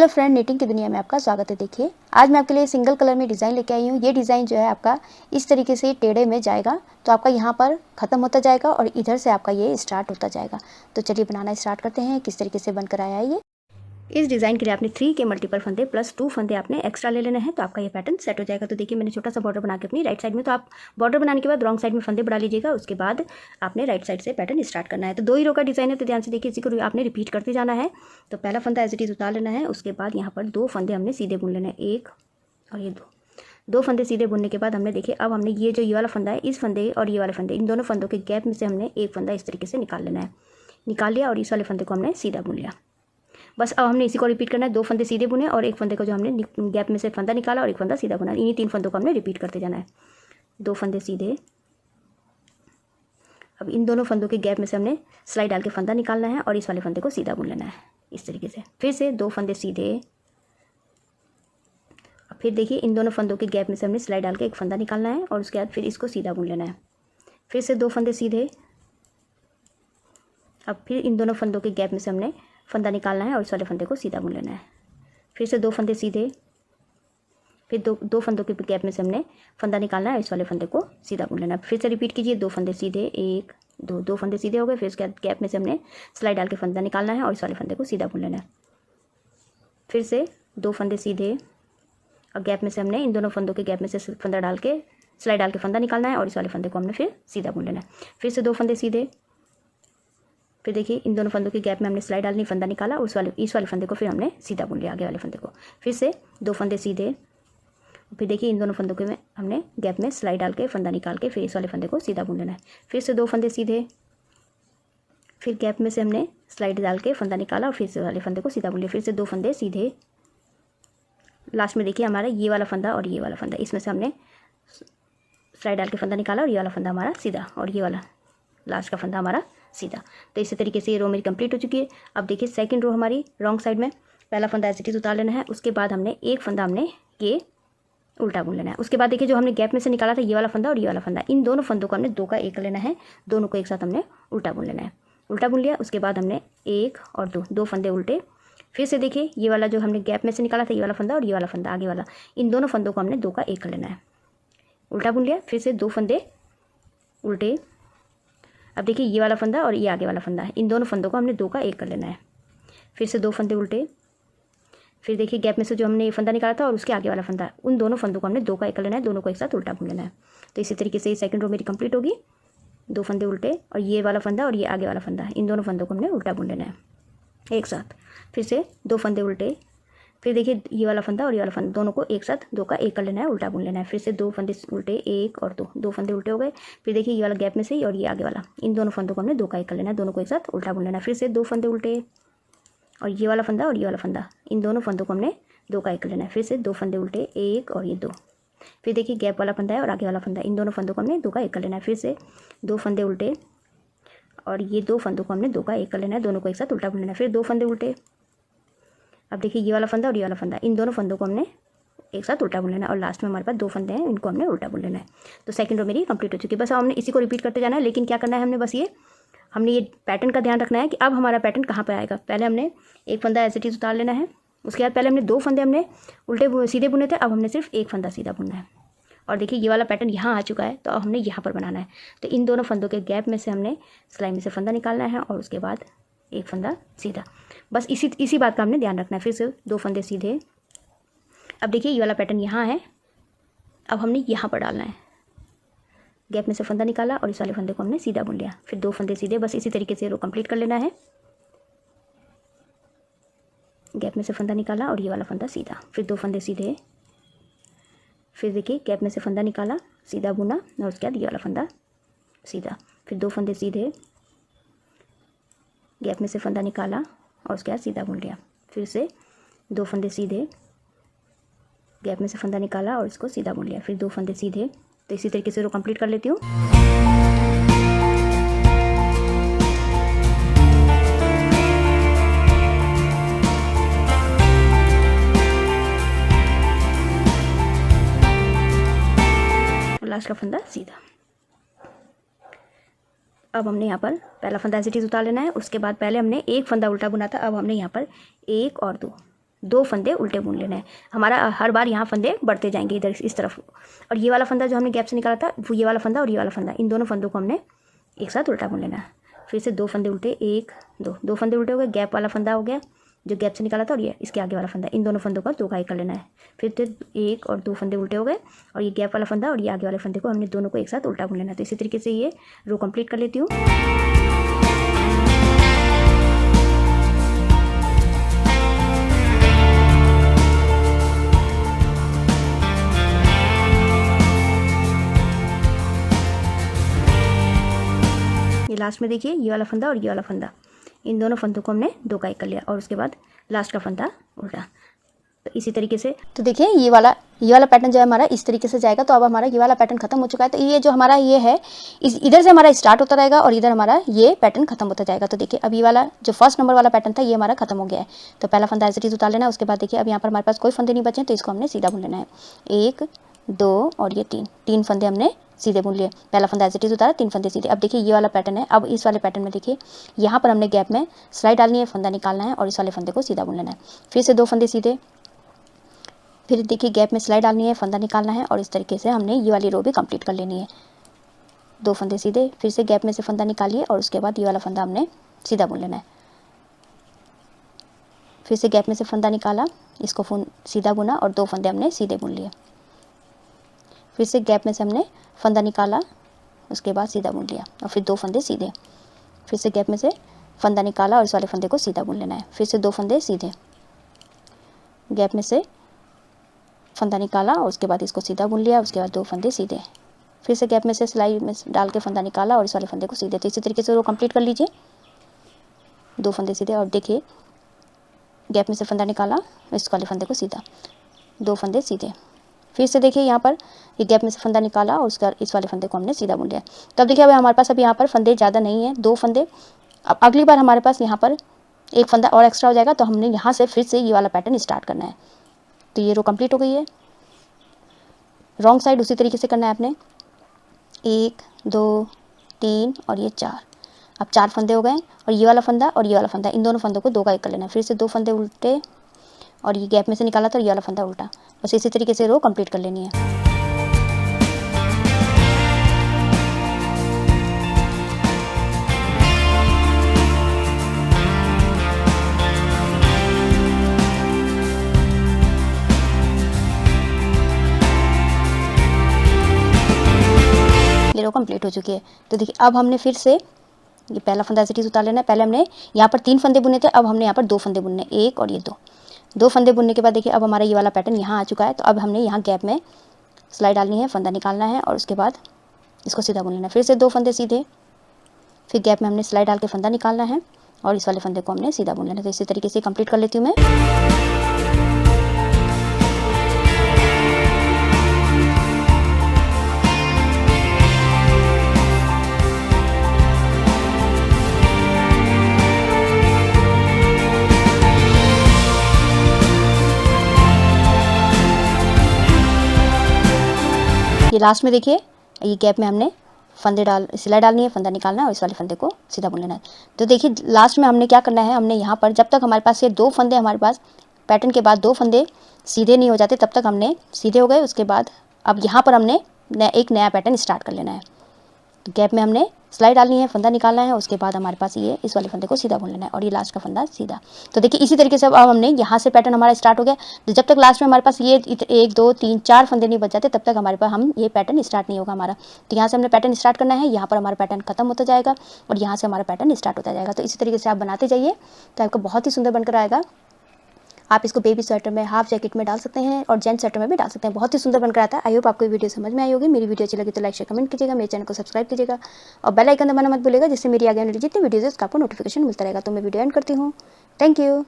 Hello friend, knitting की दुनिया में आपका स्वागत है। देखिए, आज मैं आपके लिए सिंगल कलर में डिज़ाइन लेके आई हूँ। ये डिज़ाइन जो है आपका इस तरीके से टेढ़े में जाएगा, तो आपका यहाँ पर ख़त्म होता जाएगा और इधर से आपका ये स्टार्ट होता जाएगा। तो चलिए बनाना स्टार्ट करते हैं। किस तरीके से बनकर आया है ये। इस डिज़ाइन के लिए आपने 3 के मल्टीपल फंदे प्लस 2 फंदे आपने एक्स्ट्रा ले लेना है, तो आपका ये पैटर्न सेट हो जाएगा। तो देखिए, मैंने छोटा सा बॉर्डर बना के अपनी राइट साइड में, तो आप बॉर्डर बनाने के बाद रॉन्ग साइड में फंदे बढ़ा लीजिएगा। उसके बाद आपने राइट साइड से पैटर्न स्टार्ट करना है। तो 2 ही रो का डिज़ाइन है, तो ध्यान से देखिए, इसी को आपने रिपीट करते जाना है। तो पहला फंदा एज इट इज़ उतार लेना है। उसके बाद यहाँ पर 2 फंदे हमने सीधे बुन लेने हैं, 1 और ये 2 फंदे सीधे बुनने के बाद हमने देखिए, अब हमने ये जो ये वाला फंदा है, इस फंदे और ये वाले फंदे, इन दोनों फंदों के गैप में से हमने एक फंदा इस तरीके से निकाल लेना है। निकाल लिया और इस वाले फंदे को हमने सीधा बुन लिया। बस अब हमने इसी को रिपीट करना है। 2 फंदे सीधे बुने और एक फंदे को जो हमने गैप में से फंदा निकाला और एक फंदा सीधा बुना, इन्हीं 3 फंदों को हमने रिपीट करते जाना है। 2 फंदे सीधे, अब इन दोनों फंदों के गैप में से हमने सिलाई डाल के फंदा निकालना है और इस वाले फंदे को सीधा बुन लेना है इस तरीके से। फिर से 2 फंदे सीधे, अब फिर देखिए, इन दोनों फंदों के गैप में से हमने सिलाई डाल के एक फंदा निकालना है और उसके बाद फिर इसको सीधा बुन लेना है। फिर से 2 फंदे सीधे, अब फिर इन दोनों फंदों के गैप में से हमने फंदा निकालना है और इस वाले फंदे को सीधा बुन लेना है। फिर से 2 फंदे सीधे, फिर दो फंदों के गैप में से हमने फंदा निकालना है और इस वाले फंदे को सीधा बुन लेना है। फिर से रिपीट कीजिए, 2 फंदे सीधे, 1 2 फंदे सीधे हो गए। फिर उसके बाद गैप में से हमने सिलाई डाल के फंदा निकालना है और इस वाले फंदे को सीधा बुन लेना है। फिर से 2 फंदे सीधे और गैप में से हमने इन दोनों फंदों के गैप में से फंदा डाल के सिलाई डाल के फंदा निकालना है और इस वाले फंदे को हमने फिर सीधा बुन लेना है। फिर से 2 फंदे सीधे, फिर देखिए, इन दोनों फंदों के गैप में हमने सिलाई डालनी, फंदा निकाला, इस वाले फंदे को फिर हमने सीधा बुन लिया, आगे वाले फंदे को। फिर से 2 फंदे सीधे, फिर देखिए, इन दोनों फंदों के में हमने गैप में सिलाई डाल के फंदा निकाल के फिर इस वाले फंदे को सीधा बुन लेना है। फिर से 2 फंदे सीधे, फिर गैप में से हमने सिलाई डाल के फंदा निकाला और फिर इस वाले फंदे को सीधा बुन लिया। फिर से 2 फंदे सीधे, लास्ट में देखिए हमारा ये वाला फंदा और ये वाला फंदा, इसमें से हमने सिलाई डाल के फंदा निकाला और ये वाला फंदा हमारा सीधा और ये वाला लास्ट का फंदा हमारा सीधा। तो इसी तरीके से ये रो मेरी कंप्लीट हो चुकी है। अब देखिए, सेकंड रो हमारी रॉन्ग साइड में, पहला फंदा एज इट इज़ उतार लेना है। उसके बाद हमने एक फंदा हमने ये उल्टा बुन लेना है। उसके बाद देखिए, जो हमने गैप में से निकाला था ये वाला फंदा और ये वाला फंदा, इन दोनों फंदों को हमने 2 का 1 लेना है, दोनों को एक साथ हमने उल्टा बुन लेना है। उल्टा बुन लिया, उसके बाद हमने 1 और 2 फंदे उल्टे। फिर से देखिए, ये वाला जो हमने गैप में से निकाला था ये वाला फंदा और ये वाला फंदा आगे वाला, इन दोनों फंदों को हमने 2 का 1 लेना है। उल्टा बुन लिया, फिर से 2 फंदे उल्टे। अब देखिए, ये वाला फंदा और ये आगे वाला फंदा, इन दोनों फंदों को हमने 2 का 1 लेना है। फिर से 2 फंदे उल्टे, फिर देखिए, गैप में से जो हमने ये फंदा निकाला था और उसके आगे वाला फंदा, उन दोनों फंदों को हमने 2 का 1 लेना है, दोनों को एक साथ उल्टा बुन लेना है। तो इसी तरीके से ये सेकंड रो मेरी कंप्लीट होगी। 2 फंदे उल्टे और ये वाला फंदा और ये आगे वाला फंदा, इन दोनों फंदों को हमने उल्टा बुन लेना है एक साथ। फिर से 2 फंदे उल्टे, फिर देखिए, ये वाला फंदा और ये वाला फंदा, दोनों को एक साथ 2 का 1 लेना है, उल्टा बुन लेना है। फिर से 2 फंदे उल्टे, 1 और 2 फंदे उल्टे हो गए। फिर देखिए, ये वाला गैप में से और ये आगे वाला, इन दोनों फंदों को हमने 2 का 1 लेना है, दोनों को एक साथ उल्टा बुन लेना है। फिर से 2 फंदे उल्टे और ये वाला फंदा और ये वाला फंदा, इन दोनों फंदों को हमने 2 का 1 लेना है। फिर से 2 फंदे उल्टे, 1 और ये 2। फिर देखिए, गैप वाला फंदा है और आगे वाला फंदा, इन दोनों फंदों को हमने 2 का 1 लेना है। फिर से 2 फंदे उल्टे और ये 2 फंदों को हमने 2 का 1 लेना है, दोनों को एक साथ उल्टा बुन लेना है। फिर 2 फंदे उल्टे, अब देखिए, ये वाला फंदा और ये वाला फंदा, इन दोनों फंदों को हमने एक साथ उल्टा बुन लेना है और लास्ट में हमारे पास 2 फंदे हैं, इनको हमने उल्टा बुन लेना है। तो सेकंड रो मेरी कंप्लीट हो चुकी है। बस अब हमने इसी को रिपीट करते जाना है, लेकिन क्या करना है हमने, बस हमने ये पैटर्न का ध्यान रखना है कि अब हमारा पैटर्न कहाँ पर आएगा। पहले हमने एक फंदा एज इट इज़ उतार लेना है। उसके बाद पहले हमने 2 फंदे हमने उल्टे सीधे बुने थे, अब हमने सिर्फ एक फंदा सीधा बुनना है। और देखिए, ये वाला पैटर्न यहाँ आ चुका है, तो अब हमने यहाँ पर बनाना है। तो इन दोनों फंदों के गैप में से हमने सिलाई में से फंदा निकालना है और उसके बाद एक फंदा सीधा। बस इसी बात का हमने ध्यान रखना है। फिर से 2 फंदे सीधे, अब देखिए, ये वाला पैटर्न यहाँ है, अब हमने यहाँ पर डालना है। गैप में से फंदा निकाला और इस वाले फंदे को हमने सीधा बुन लिया। फिर 2 फंदे सीधे, बस इसी तरीके से रो कंप्लीट कर लेना है। गैप में से फंदा निकाला और ये वाला फंदा सीधा, फिर 2 फंदे सीधे, फिर देखिए, गैप में से फंदा निकाला, सीधा बुना और उसके बाद ये वाला फंदा सीधा। फिर 2 फंदे सीधे, गैप में से फंदा निकाला और उसके बाद सीधा बुन लिया। फिर से 2 फंदे सीधे, गैप में से फंदा निकाला और इसको सीधा बुन लिया। फिर 2 फंदे सीधे। तो इसी तरीके से रो कंप्लीट कर लेती हूँ। लास्ट का फंदा सीधा। अब हमने यहाँ पर पहला फंदा एज इट इज़ उतार लेना है। उसके बाद पहले हमने एक फंदा उल्टा बुना था, अब हमने यहाँ पर 1 और 2 2 फंदे उल्टे बुन लेना है। हमारा हर बार यहाँ फंदे बढ़ते जाएंगे इधर इस तरफ, और ये वाला फंदा जो हमने गैप से निकाला था वो ये वाला फंदा और ये वाला फंदा, इन दोनों फंदों को हमने एक साथ उल्टा बुन लेना है। फिर से 2 फंदे उल्टे, 1 2, 2 फंदे उल्टे हो गए, गैप वाला फंदा हो गया जो गैप से निकाला था, और ये इसके आगे वाला फंदा, इन दोनों फंदों का 2 का 1 कर लेना है। फिर तो 1 और 2 फंदे उल्टे हो गए, और ये गैप वाला फंदा और ये आगे वाले फंदे को हमने दोनों को एक साथ उल्टा बुन लेना है। तो इसी तरीके से ये रो कंप्लीट कर लेती हूँ। ये लास्ट में देखिए ये वाला फंदा और ये वाला फंदा, इन दोनों फंदों को हमने 2 का 1 कर लिया, और उसके बाद लास्ट का फंदा उल्टा। तो इसी तरीके से तो देखिए ये वाला पैटर्न जो है हमारा इस तरीके से जाएगा। तो अब हमारा ये वाला पैटर्न खत्म हो चुका है। तो ये जो हमारा ये है इधर से हमारा स्टार्ट होता रहेगा और इधर हमारा ये पैटर्न खत्म होता जाएगा। तो देखिए अब ये वाला जो फर्स्ट नंबर वाला पैटर्न था ये हमारा खत्म हो गया है। तो पहला फंदा एज इट इज उतार लेना है। उसके बाद देखिए अब यहाँ पर हमारे पास कोई फंदे नहीं बचे, तो इसको हमने सीधा बुन लेना है। 1 2 और ये 3 फंदे हमने सीधे बुन लिए। पहला फंदा एज इट इज उतारा, 3 फंदे सीधे। अब देखिए ये वाला पैटर्न है। अब इस वाले पैटर्न में देखिए यहाँ पर हमने गैप में सिलाई डालनी है, फंदा निकालना है और इस वाले फंदे को सीधा बुन लेना है। फिर से 2 फंदे सीधे, फिर देखिए गैप में सिलाई डालनी है, फंदा निकालना है और इस तरीके से हमने ये वाली रो भी कंप्लीट कर लेनी है। 2 फंदे सीधे, फिर से गैप में से फंदा निकालिए और उसके बाद ये वाला फंदा हमने सीधा बुन लेना है। फिर से गैप में से फंदा निकाला, इसको सीधा बुना और 2 फंदे हमने सीधे बुन लिए। फिर से गैप में से हमने फंदा निकाला, उसके बाद सीधा बुन लिया और फिर 2 फंदे सीधे। फिर से गैप में से फंदा निकाला और इस वाले फंदे को सीधा बुन लेना है। फिर से 2 फंदे सीधे, गैप में से फंदा निकाला और उसके बाद इसको सीधा बुन लिया, उसके बाद 2 फंदे सीधे। फिर से गैप में से सिलाई में डाल के फंदा निकाला और इस वाले फंदे को सीधे। तो इसी तरीके से वो कंप्लीट कर लीजिए। 2 फंदे सीधे और देखिए गैप में से फंदा निकाला, इस वाले फंदे को सीधा, 2 फंदे सीधे। फिर से देखिए यहाँ पर ये गैप में से फंदा निकाला और उसका इस वाले फंदे को हमने सीधा बुन लिया। तब देखिए अब हमारे पास अभी यहाँ पर फंदे ज़्यादा नहीं है, 2 फंदे। अब अगली बार हमारे पास यहाँ पर 1 फंदा और एक्स्ट्रा हो जाएगा, तो हमने यहाँ से फिर से ये वाला पैटर्न स्टार्ट करना है। तो ये रो कंप्लीट हो गई है। रॉन्ग साइड उसी तरीके से करना है आपने। 1 2 3 और ये 4। अब 4 फंदे हो गए और ये वाला फंदा और ये वाला फंदा, इन दोनों फंदों को 2 का 1 कर लेना है। फिर से 2 फंदे उल्टे और ये गैप में से निकाला था और ये वाला फंदा उल्टा। बस इसी तरीके से रो कंप्लीट कर लेनी है। ये रो कंप्लीट हो चुकी है। तो देखिए अब हमने फिर से ये पहला फंदा एज इट इज उतार लेना है। पहले हमने यहाँ पर 3 फंदे बुने थे, अब हमने यहाँ पर 2 फंदे बुनने, 1 और ये 2 फंदे बुनने के बाद देखिए अब हमारा ये वाला पैटर्न यहाँ आ चुका है। तो अब हमने यहाँ गैप में सिलाई डालनी है, फंदा निकालना है और उसके बाद इसको सीधा बुन लेना है। फिर से 2 फंदे सीधे, फिर गैप में हमने सिलाई डाल के फंदा निकालना है और इस वाले फंदे को हमने सीधा बुन लेना है। तो इसी तरीके से कंप्लीट कर लेती हूँ मैं। ये लास्ट में देखिए ये गैप में हमने सिलाई डालनी है, फंदा निकालना है और इस वाले फंदे को सीधा बुन लेना है। तो देखिए लास्ट में हमने क्या करना है, हमने यहाँ पर जब तक हमारे पास ये 2 फंदे हमारे पास पैटर्न के बाद 2 फंदे सीधे नहीं हो जाते तब तक हमने सीधे हो गए। उसके बाद अब यहाँ पर हमने एक नया पैटर्न स्टार्ट कर लेना है। तो गैप में हमने सिलाई डालनी है, फंदा निकालना है, उसके बाद हमारे पास ये इस वाले फंदे को सीधा बुन लेना है और ये लास्ट का फंदा सीधा। तो देखिए इसी तरीके से अब हमने यहाँ से पैटर्न हमारा स्टार्ट हो गया। तो जब तक लास्ट में हमारे पास ये 1 2 3 4 फंदे नहीं बच जाते तब तक हमारे पास ये पैटर्न स्टार्ट नहीं होगा हमारा। तो यहाँ से हमने पैटर्न स्टार्ट करना है, यहाँ पर हमारा पैटर्न खत्म होता जाएगा और यहाँ से हमारा पैटर्न स्टार्ट होता जाएगा। तो इसी तरीके से आप बनाते जाइए तो आपको बहुत ही सुंदर बनकर आएगा। आप इसको बेबी स्वेटर में, हाफ जैकेट में डाल सकते हैं और जेंट्स स्वेटर में भी डाल सकते हैं। बहुत ही सुंदर बनकर आता है। आई होप आपको ये वीडियो समझ में आई होगी। मेरी वीडियो अच्छी लगी तो लाइक शेयर कमेंट कीजिएगा, मेरे चैनल को सब्सक्राइब कीजिएगा और बेल आइकन दबाना मत भूलिएगा, जिससे मेरी आगे आने वाली जितनी वीडियोज़ उसका आपको नोटिफिकेशन मिलता रहेगा। तो मैं वीडियो एंड करती हूँ। Thank you.